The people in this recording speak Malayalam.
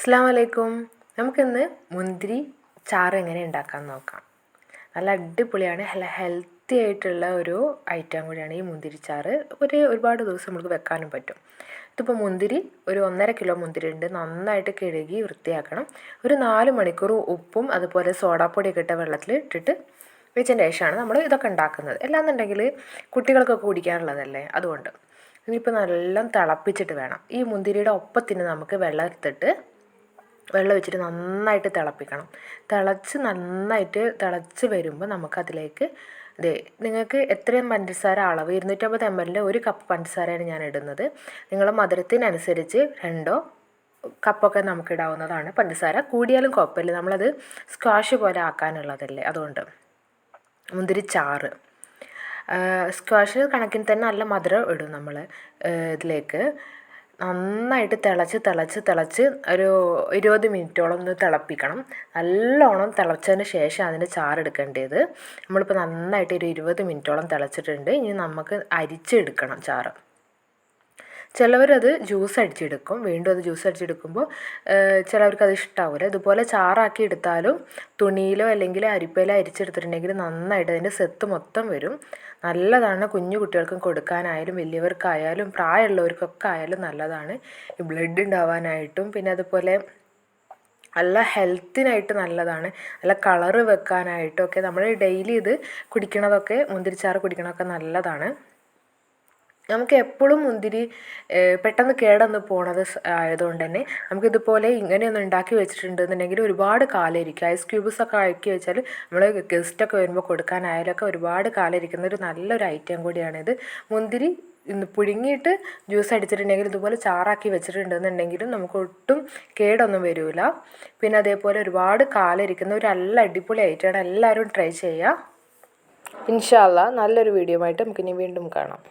അസ്സലാമു അലൈക്കും. നമുക്കിന്ന് മുന്തിരി ചാറ് എങ്ങനെ ഉണ്ടാക്കാമെന്ന് നോക്കാം. നല്ല അടിപൊളിയാണ്, നല്ല ഹെൽത്തി ആയിട്ടുള്ള ഒരു ഐറ്റം കൂടിയാണ് ഈ മുന്തിരി ചാറ്. ഒരുപാട് ദിവസം നമുക്ക് വെക്കാനും പറ്റും. ഇതിപ്പോൾ മുന്തിരി ഒരു 1.5 കിലോ മുന്തിരി ഉണ്ട്. നന്നായിട്ട് കഴുകി വൃത്തിയാക്കണം. ഒരു 4 മണിക്കൂർ ഉപ്പും അതുപോലെ സോഡാപ്പൊടിയൊക്കെ ഇട്ട വെള്ളത്തിൽ ഇട്ടിട്ട് വെച്ചതിന് ശേഷമാണ് നമ്മൾ ഇതൊക്കെ ഉണ്ടാക്കുന്നത്. അല്ലാന്നുണ്ടെങ്കിൽ കുട്ടികൾക്കൊക്കെ കുടിക്കാനുള്ളതല്ലേ, അതുകൊണ്ട് ഇനിയിപ്പോൾ നല്ല തിളപ്പിച്ചിട്ട് വേണം. ഈ മുന്തിരിയുടെ ഒപ്പത്തിന് നമുക്ക് വെള്ളം ഒഴിച്ചിട്ട് നന്നായിട്ട് തിളപ്പിക്കണം. നന്നായിട്ട് തിളച്ച് വരുമ്പോൾ നമുക്കതിലേക്ക് നിങ്ങൾക്ക് എത്രയും പഞ്ചസാര അളവ് 250 ml 1 കപ്പ് പഞ്ചസാരയാണ് ഞാൻ ഇടുന്നത്. നിങ്ങളുടെ മധുരത്തിനനുസരിച്ച് 2 കപ്പൊക്കെ നമുക്ക് ഇടാവുന്നതാണ്. പഞ്ചസാര കൂടിയാലും കുഴപ്പമില്ല, നമ്മളത് സ്ക്വാഷ് പോലെ ആക്കാനുള്ളതല്ലേ, അതുകൊണ്ട്. മുന്തിരി ചാറ് സ്ക്വാഷ് കണക്കിന് തന്നെ നല്ല മധുരം ഇടും നമ്മൾ ഇതിലേക്ക്. നന്നായിട്ട് തിളച്ച് ഒരു 20 മിനിറ്റോളം ഒന്ന് തിളപ്പിക്കണം. നല്ലോണം തിളച്ചതിന് ശേഷം അതിൻ്റെ ചാറെടുക്കേണ്ടത്. നമ്മളിപ്പോൾ നന്നായിട്ട് ഒരു 20 മിനിറ്റോളം തിളച്ചിട്ടുണ്ട്. ഇനി നമുക്ക് അരിച്ചെടുക്കണം ചാറ്. ചിലവരത് ജ്യൂസ് അടിച്ചെടുക്കും. വീണ്ടും അത് ജ്യൂസ് അടിച്ചെടുക്കുമ്പോൾ ചിലവർക്കത് ഇഷ്ടാവില്ല. ഇതുപോലെ ചാറാക്കി എടുത്താലും തുണിയിലോ അല്ലെങ്കിൽ അരിപ്പയിലോ അരിച്ചെടുത്തിട്ടുണ്ടെങ്കിൽ നന്നായിട്ട് അതിൻ്റെ സെത്ത് മൊത്തം വരും. നല്ലതാണ്. കുഞ്ഞു കുട്ടികൾക്കും കൊടുക്കാനായാലും വലിയവർക്കായാലും പ്രായമുള്ളവർക്കൊക്കെ ആയാലും നല്ലതാണ്. ഈ ബ്ലഡ് ഉണ്ടാവാനായിട്ടും പിന്നെ അതുപോലെ നല്ല ഹെൽത്തിനായിട്ട് നല്ലതാണ്. നല്ല കളറ് വെക്കാനായിട്ടൊക്കെ നമ്മൾ ഡെയിലി ഇത് കുടിക്കണതൊക്കെ, മുന്തിരിച്ചാറ് കുടിക്കണതൊക്കെ നല്ലതാണ്. നമുക്ക് എപ്പോഴും മുന്തിരി പെട്ടെന്ന് കേടൊന്ന് പോണത് ആയതുകൊണ്ട് തന്നെ നമുക്കിതുപോലെ ഇങ്ങനെയൊന്ന് ഉണ്ടാക്കി വെച്ചിട്ടുണ്ടെന്നുണ്ടെങ്കിൽ ഒരുപാട് കാലം ഇരിക്കും. ഐസ് ക്യൂബ്സൊക്കെ ആക്കി വെച്ചാൽ നമ്മൾ ഗസ്റ്റൊക്കെ വരുമ്പോൾ കൊടുക്കാനായാലൊക്കെ ഒരുപാട് കാലം ഇരിക്കുന്ന ഒരു നല്ലൊരു ഐറ്റം കൂടിയാണിത്. മുന്തിരി പുഴുങ്ങിയിട്ട് ജ്യൂസ് അടിച്ചിട്ടുണ്ടെങ്കിൽ ഇതുപോലെ ചാറാക്കി വെച്ചിട്ടുണ്ടെന്നുണ്ടെങ്കിലും നമുക്ക് ഒട്ടും കേടൊന്നും വരില്ല. പിന്നെ അതേപോലെ ഒരുപാട് കാലം ഇരിക്കുന്ന ഒരു നല്ല അടിപൊളി ഐറ്റമാണ്. എല്ലാവരും ട്രൈ ചെയ്യുക. ഇൻഷാ അല്ലാഹ് നല്ലൊരു വീഡിയോ ആയിട്ട് നമുക്കിനി വീണ്ടും കാണാം.